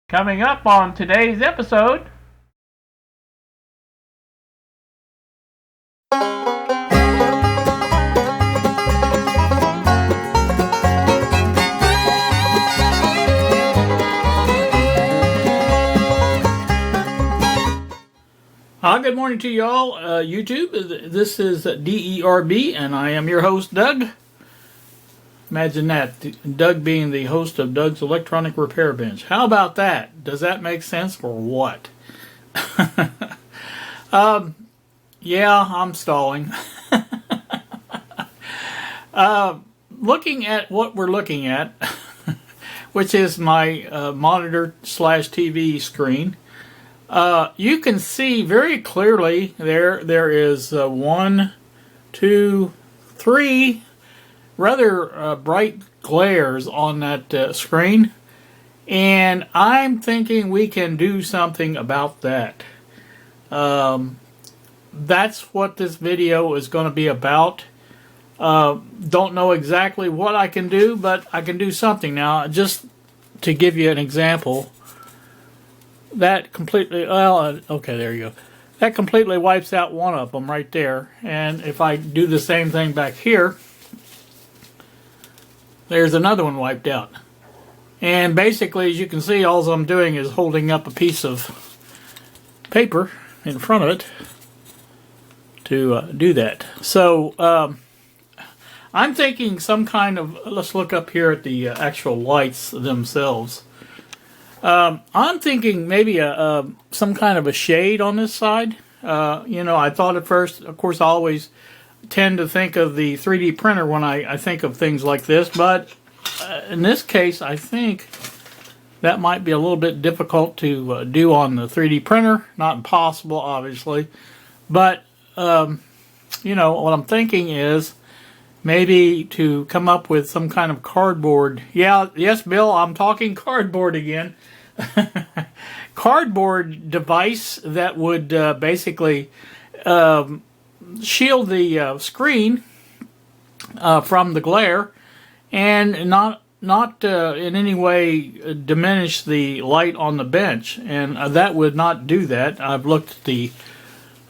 Coming up on today's episode. Good morning to y'all, YouTube. This is DERB, and I am your host, Doug. Imagine that, Doug being the host of Doug's Electronic Repair Bench. How about that? Does that make sense or what? Yeah, I'm stalling. Looking at what we're looking at, which is my monitor / TV screen, you can see very clearly there is 1, 2, 3 rather bright glares on that screen, and I'm thinking we can do something about that. That's what this video is going to be about. Don't know exactly what I can do, but I can do something. Now, just to give you an example, that completely, okay, there you go. That completely wipes out one of them right there. And if I do the same thing back here, there's another one wiped out. And basically, as you can see, all I'm doing is holding up a piece of paper in front of it to do that. So, I'm thinking some kind of, let's look up here at the actual lights themselves. I'm thinking maybe some kind of a shade on this side. I thought at first, of course, I always tend to think of the 3D printer when I think of things like this, but in this case, I think that might be a little bit difficult to do on the 3D printer. Not impossible, obviously, but what I'm thinking is maybe to come up with some kind of cardboard. Yes, Bill, I'm talking cardboard again. Cardboard device that would basically shield the screen from the glare and not in any way diminish the light on the bench. And that would not do that. I've looked at the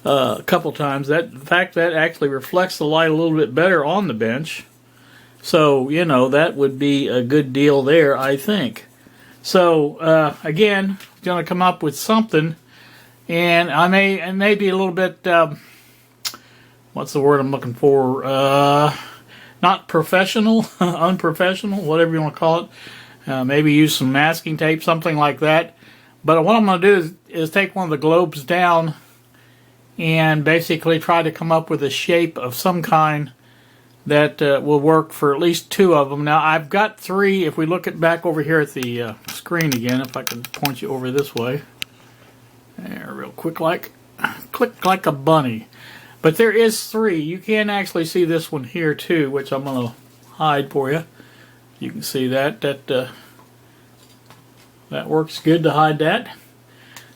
a couple times. In fact, that actually reflects the light a little bit better on the bench. So, that would be a good deal there, I think. So, again, going to come up with something. And I may be a little bit, what's the word I'm looking for? Not professional, unprofessional, whatever you want to call it. Maybe use some masking tape, something like that. But what I'm going to do is take one of the globes down and basically try to come up with a shape of some kind that will work for at least 2 of them. Now, I've got 3. If we look back over here at the screen again, if I can point you over this way. There, real quick, click like a bunny. But there is 3. You can actually see this one here, too, which I'm going to hide for you. You can see that works good to hide that.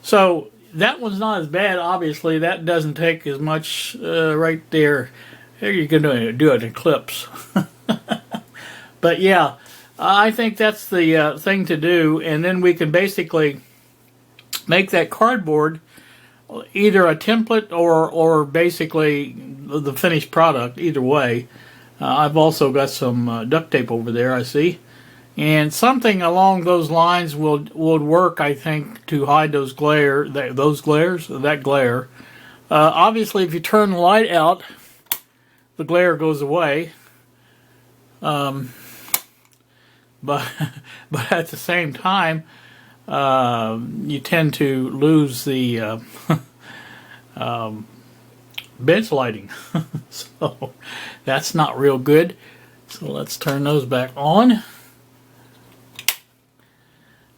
So, that one's not as bad, obviously. That doesn't take as much right there. There you can do an eclipse. But yeah, I think that's the thing to do. And then we can basically make that cardboard either a template or basically the finished product, either way. I've also got some duct tape over there, I see. And something along those lines would work, I think, to hide those glares. Obviously, if you turn the light out, the glare goes away. But at the same time, you tend to lose the bench lighting. So that's not real good. So let's turn those back on.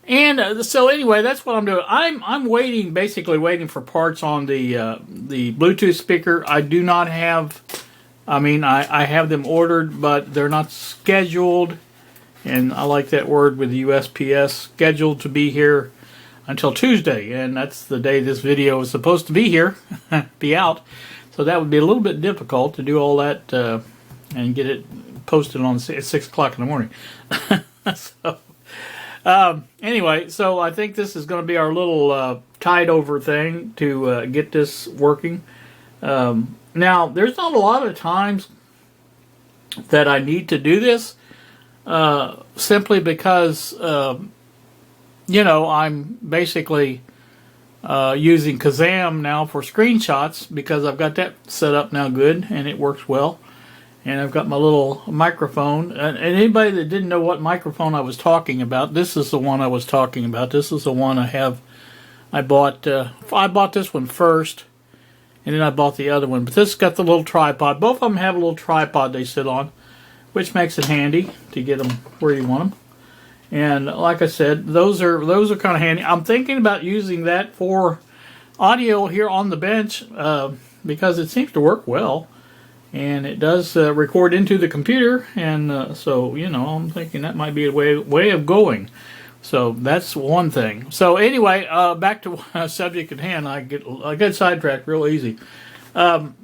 And so anyway, that's what I'm doing. I'm basically waiting for parts on the Bluetooth speaker. I do not have. I have them ordered, but they're not scheduled. And I like that word with USPS, scheduled to be here until Tuesday, and that's the day this video is supposed to be here, be out. So that would be a little bit difficult to do all that and get it posted on at 6 o'clock in the morning. So. Anyway, so I think this is going to be our little tide over thing to get this working. Now, there's not a lot of times that I need to do this, simply because, I'm basically using Kazam now for screenshots because I've got that set up now good and it works well. And I've got my little microphone. And anybody that didn't know what microphone I was talking about, this is the one I was talking about. This is the one I bought this one first, and then I bought the other one. But this has got the little tripod. Both of them have a little tripod they sit on, which makes it handy to get them where you want them. And like I said, those are kind of handy. I'm thinking about using that for audio here on the bench because it seems to work well. And it does record into the computer, and so, I'm thinking that might be a way of going. So that's one thing. So anyway, back to subject at hand. I get sidetracked real easy. So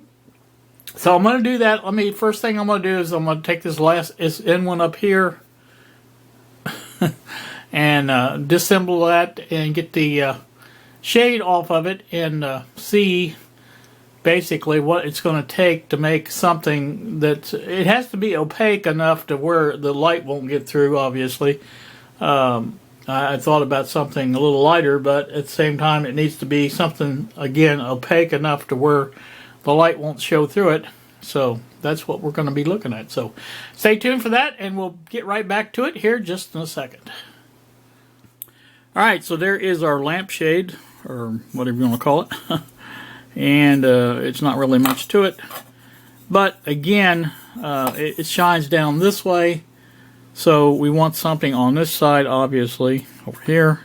I'm going to do that. First thing I'm going to do is I'm going to take this end one up here and disassemble that and get the shade off of it and see basically what it's going to take to make something that it has to be opaque enough to where the light won't get through, obviously. I thought about something a little lighter, but at the same time it needs to be something, again, opaque enough to where the light won't show through it. So that's what we're going to be looking at. So stay tuned for that, and we'll get right back to it here just in a second. Alright, so there is our lampshade, or whatever you want to call it. And it's not really much to it, but again, it shines down this way, so we want something on this side, obviously, over here,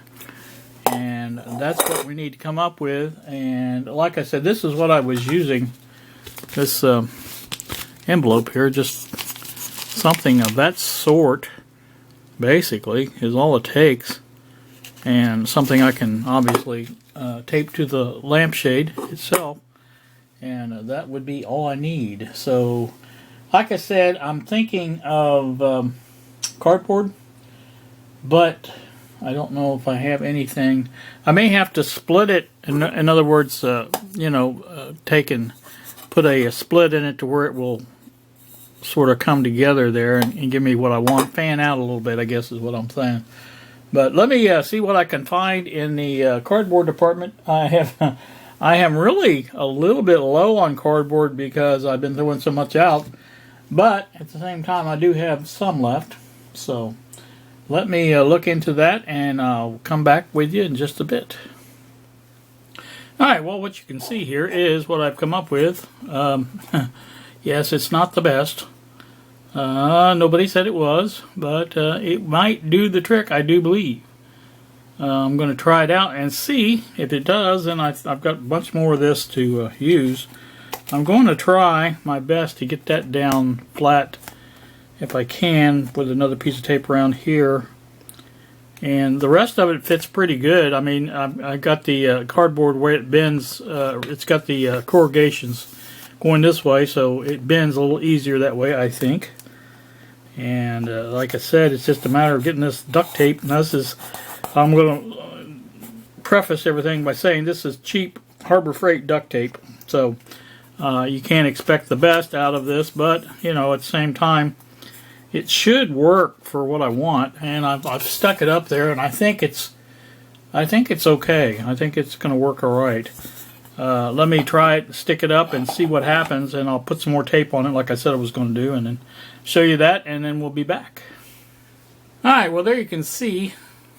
and that's what we need to come up with. And like I said, this is what I was using, this envelope here, just something of that sort, basically, is all it takes, and something I can obviously tape to the lampshade itself, and that would be all I need. So like I said, I'm thinking of cardboard, but I don't know if I have anything. I may have to split it, in other words, take and put a split in it to where it will sort of come together there and give me what I want, fan out a little bit, I guess is what I'm saying. But let me see what I can find in the cardboard department. I am really a little bit low on cardboard because I've been throwing so much out. But at the same time, I do have some left. So let me look into that, and I'll come back with you in just a bit. Alright, well, what you can see here is what I've come up with. Yes, it's not the best. Nobody said it was, but it might do the trick, I do believe. I'm going to try it out and see if it does, and I've got a bunch more of this to use. I'm going to try my best to get that down flat if I can with another piece of tape around here. And the rest of it fits pretty good. I mean, I got the cardboard where it bends. It's got the corrugations going this way, so it bends a little easier that way, I think. And like I said, it's just a matter of getting this duct tape. And this is, I'm going to preface everything by saying this is cheap Harbor Freight duct tape. So you can't expect the best out of this, but at the same time, it should work for what I want. And I've stuck it up there, and I think it's okay. I think it's going to work all right. Let me try it, stick it up, and see what happens, and I'll put some more tape on it like I said I was going to do, and then show you that, and then we'll be back. Alright, well there you can see,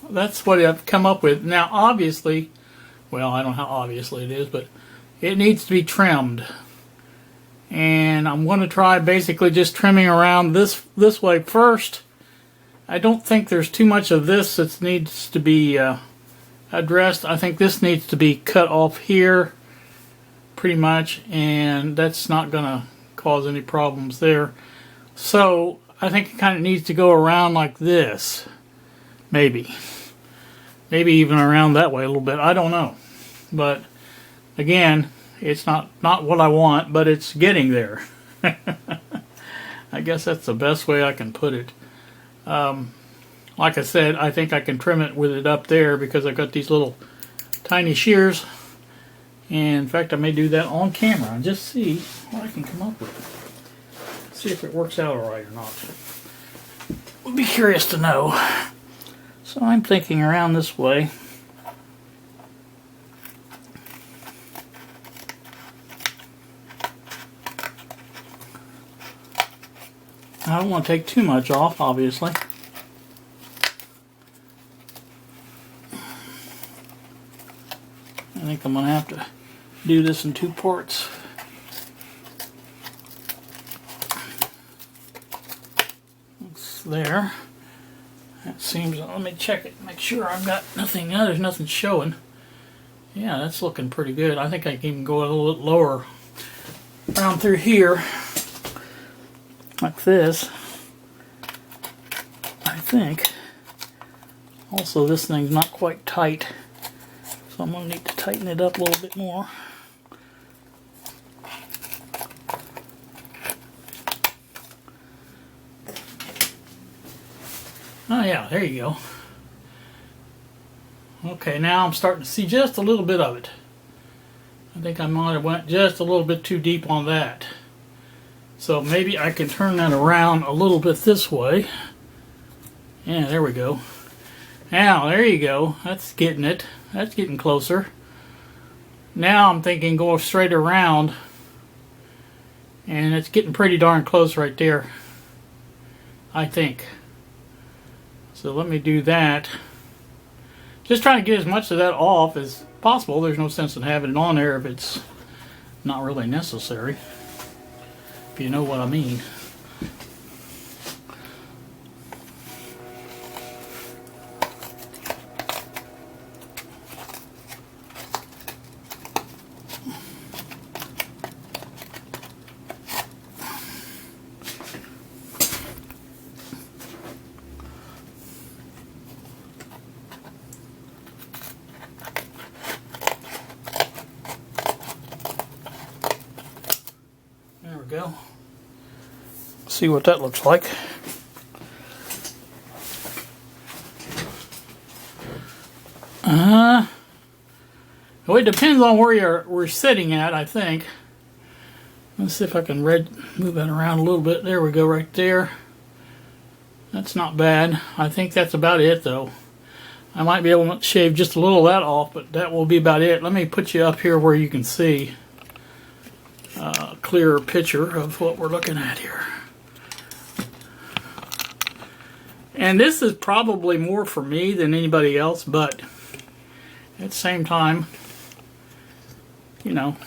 that's what I've come up with. Now obviously, well I don't know how obviously it is, but it needs to be trimmed. And I'm going to try basically just trimming around this way first. I don't think there's too much of this that needs to be addressed. I think this needs to be cut off here pretty much, and that's not going to cause any problems there. So I think it kind of needs to go around like this, maybe even around that way a little bit. I don't know, but again, it's not what I want, but it's getting there. I guess that's the best way I can put it. like I said, I think I can trim it with it up there because I've got these little tiny shears. And in fact, I may do that on camera and just see what I can come up with. See if it works out alright or not. Would be curious to know. So I'm thinking around this way. I don't want to take too much off, obviously. I think I'm going to have to do this in 2 parts. It's there. That seems, let me check it, make sure I've got nothing, there's nothing showing. Yeah, that's looking pretty good. I think I can even go a little bit lower around through here, like this. I think. Also, this thing's not quite tight, so I'm going to need to tighten it up a little bit more. Oh yeah, there you go. Okay, now I'm starting to see just a little bit of it. I think I might have went just a little bit too deep on that. So maybe I can turn that around a little bit this way. Yeah, there we go. Now, there you go. That's getting it. That's getting closer. Now I'm thinking go straight around. And it's getting pretty darn close right there, I think. So let me do that. Just trying to get as much of that off as possible. There's no sense in having it on there if it's not really necessary. If you know what I mean. There we go. See what that looks like. Well, it depends on where we're sitting at, I think. Let's see if I can move that around a little bit. There we go, right there. That's not bad. I think that's about it, though. I might be able to shave just a little of that off, but that will be about it. Let me put you up here where you can see a clearer picture of what we're looking at here. And this is probably more for me than anybody else, but at the same time, you know,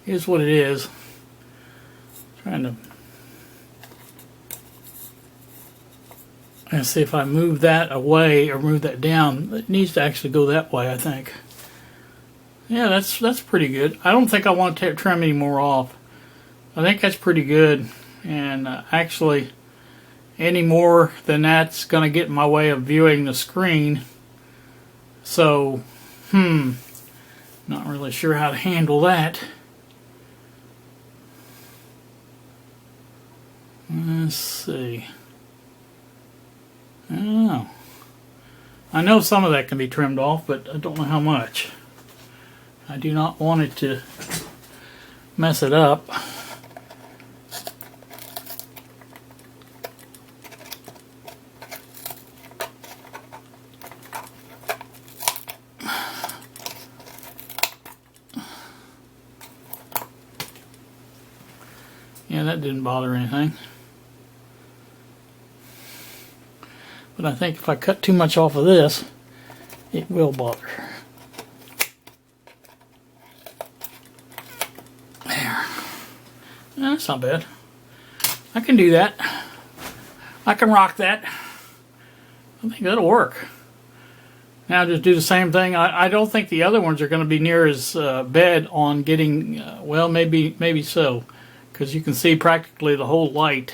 is what it is. Trying to see if I move that away or move that down. It needs to actually go that way, I think. Yeah, that's pretty good. I don't think I want to trim any more off. I think that's pretty good. And actually, any more than that's going to get in my way of viewing the screen. So, not really sure how to handle that. Let's see. I don't know. I know some of that can be trimmed off, but I don't know how much. I do not want it to mess it up. Yeah, that didn't bother anything. But I think if I cut too much off of this, it will bother. There. That's not bad. I can do that. I can rock that. I think that'll work. Now just do the same thing. I don't think the other ones are going to be near as bad on getting, well, maybe so. Because you can see practically the whole light.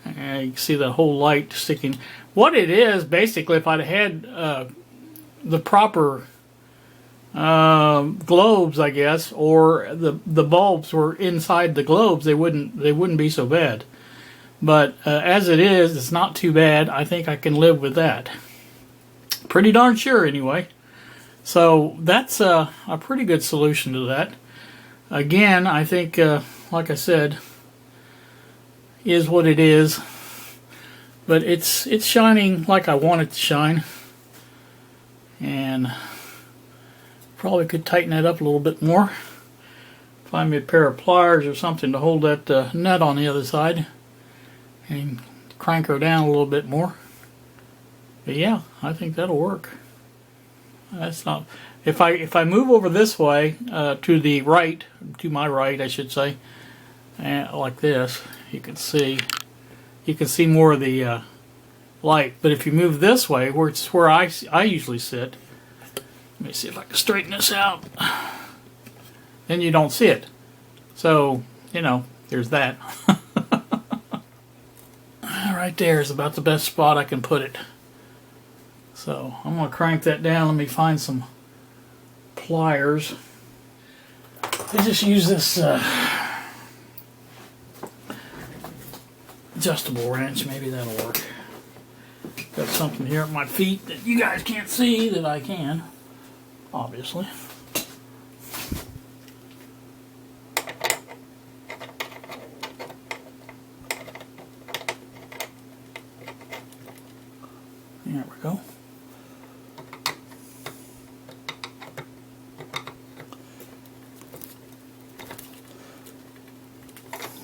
You can see the whole light sticking. What it is, basically, if I'd had the proper globes, I guess, or the bulbs were inside the globes, they wouldn't be so bad. But as it is, it's not too bad. I think I can live with that. Pretty darn sure, anyway. So that's a pretty good solution to that. Again, I think, like I said, is what it is. But it's shining like I want it to shine. And probably could tighten that up a little bit more. Find me a pair of pliers or something to hold that nut on the other side. And crank her down a little bit more. But yeah, I think that'll work. That's not. If I move over this way to the right, to my right, I should say, like this, you can see more of the light. But if you move this way, where it's where I usually sit, let me see if I can straighten this out. Then you don't see it. So there's that. Right there is about the best spot I can put it. So I'm going to crank that down. Let me find some pliers. I just use this adjustable wrench. Maybe that'll work. Got something here at my feet that you guys can't see that I can, obviously. There we go.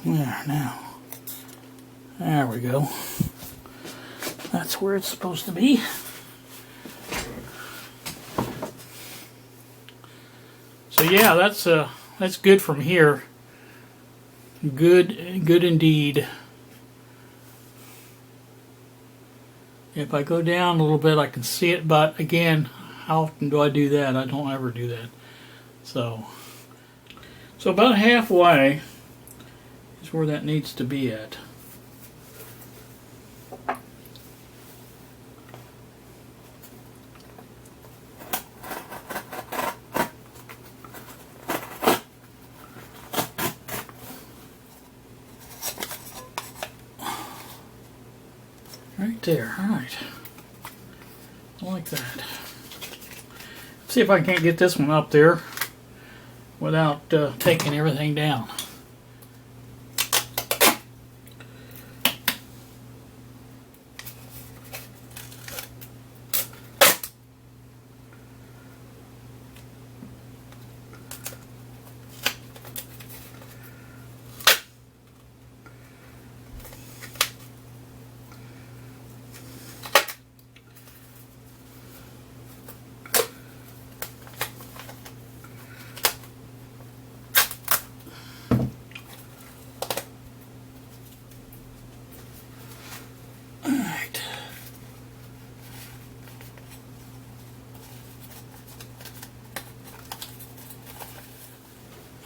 There, now. There we go. That's where it's supposed to be. So yeah, that's good from here. Good indeed. If I go down a little bit, I can see it, but again, how often do I do that? I don't ever do that. So about halfway is where that needs to be at. Right there, alright. I like that. See if I can't get this one up there without taking everything down.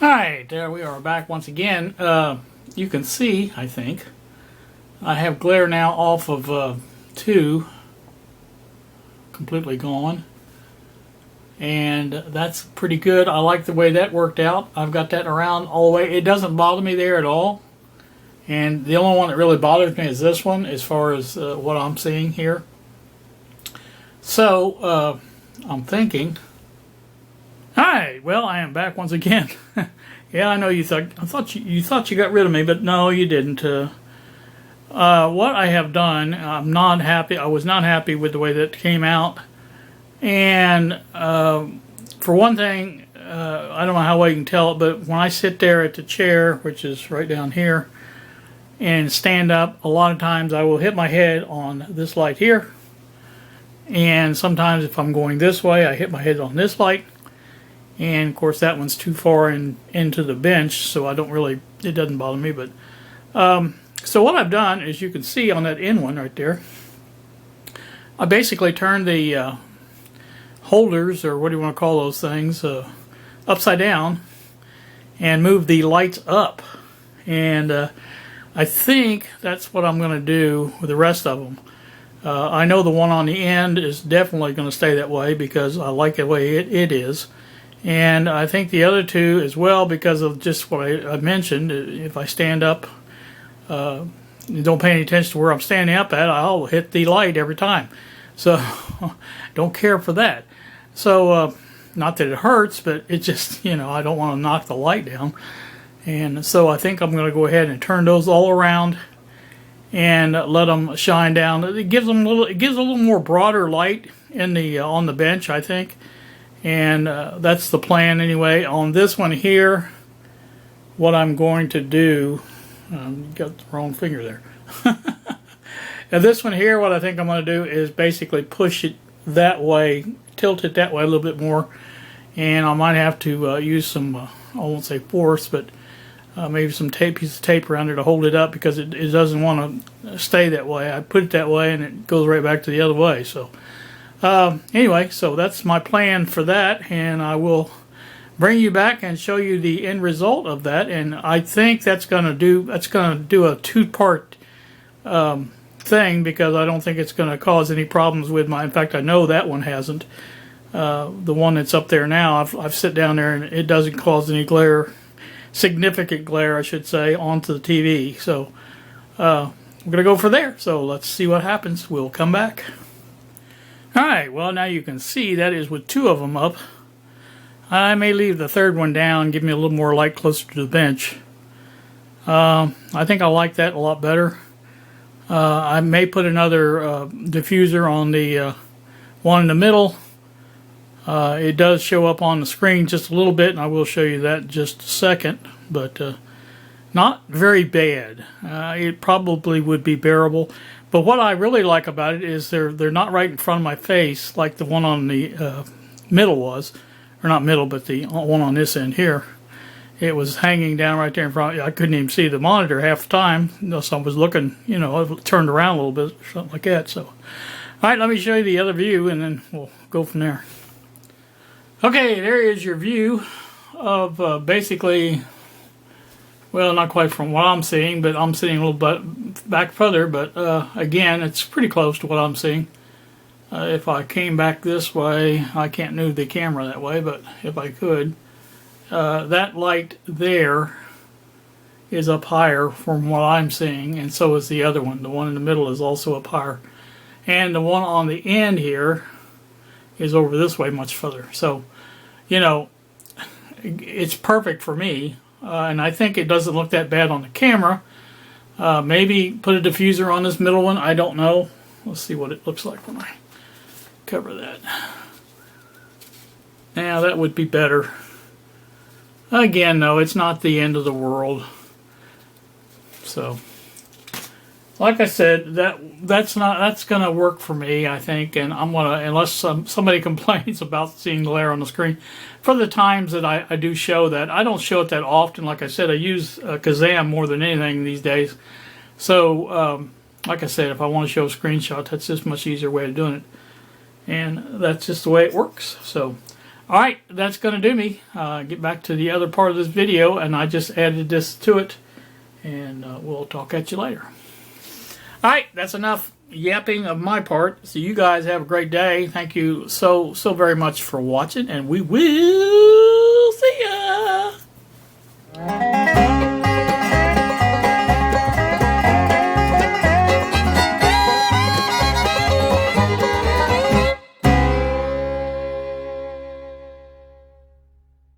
Alright, there we are back once again. You can see, I think, I have glare now off of 2, completely gone. And that's pretty good. I like the way that worked out. I've got that around all the way. It doesn't bother me there at all. And the only one that really bothers me is this one, as far as what I'm seeing here. So, I'm thinking... Hi, well, I am back once again. Yeah, I know you thought you got rid of me, but no, you didn't. What I have done, I'm not happy. I was not happy with the way that came out, and for one thing, I don't know how well you can tell it, but when I sit there at the chair, which is right down here, and stand up, a lot of times I will hit my head on this light here, and sometimes if I'm going this way, I hit my head on this light. And of course that one's too far into the bench, so I don't really, it doesn't bother me. But so what I've done, as you can see on that end one right there, I basically turned the holders, or what do you want to call those things, upside down, and moved the lights up. And I think that's what I'm going to do with the rest of them. I know the one on the end is definitely going to stay that way because I like the way it is. And I think the other two as well, because of just what I mentioned. If I stand up don't pay any attention to where I'm standing up at, I'll hit the light every time. So don't care for that. So not that it hurts, but it just, you know, I don't want to knock the light down. And so I think I'm going to go ahead and turn those all around and let them shine down. It gives them it gives a little more broader light in the on the bench, I think. And that's the plan anyway. On this one here, what I'm going to do, got the wrong finger there. And this one here, what I think I'm going to do is basically push it that way, tilt it that way a little bit more. And I might have to use some, I won't say force, but maybe some piece of tape around it to hold it up, because it doesn't want to stay that way. I put it that way and it goes right back to the other way. So anyway, so that's my plan for that, and I will bring you back and show you the end result of that. And I think that's going to do a two-part thing, because I don't think it's going to cause any problems with in fact, I know that one hasn't. The one that's up there now, I've sit down there and it doesn't cause any glare, significant glare, I should say, onto the TV. So we're going to go for there. So let's see what happens. We'll come back. Alright, well, now you can see that is with two of them up. I may leave the third one down, give me a little more light closer to the bench. I think I like that a lot better. I may put another diffuser on the one in the middle. It does show up on the screen just a little bit, and I will show you that in just a second, but not very bad. It probably would be bearable, but what I really like about it is they're not right in front of my face like the one on the middle was, or not middle, but the one on this end here. It was hanging down right there in front. I couldn't even see the monitor half the time unless I was looking, you know, I turned around a little bit or something like that. So, all right, let me show you the other view, and then we'll go from there. Okay, there is your view of basically, well, not quite from what I'm seeing, but I'm sitting a little bit back further, but again, it's pretty close to what I'm seeing. If I came back this way, I can't move the camera that way, but if I could, that light there is up higher from what I'm seeing, and so is the other one. The one in the middle is also up higher. And the one on the end here is over this way much further. So, you know, it's perfect for me, and I think it doesn't look that bad on the camera. Maybe put a diffuser on this middle one, I don't know. Let's see what it looks like when I cover that. Now that would be better. Again, though, it's not the end of the world. So, like I said, that's gonna work for me, I think, and I'm gonna, unless somebody complains about seeing glare on the screen, for the times that I do show that. I don't show it that often. Like I said, I use Kazam more than anything these days. So, like I said, if I want to show a screenshot, that's just a much easier way of doing it, and that's just the way it works. So, all right, that's gonna do me. Get back to the other part of this video, and I just added this to it, and we'll talk at you later. Alright, that's enough yapping of my part. So you guys have a great day. Thank you so very much for watching, and we will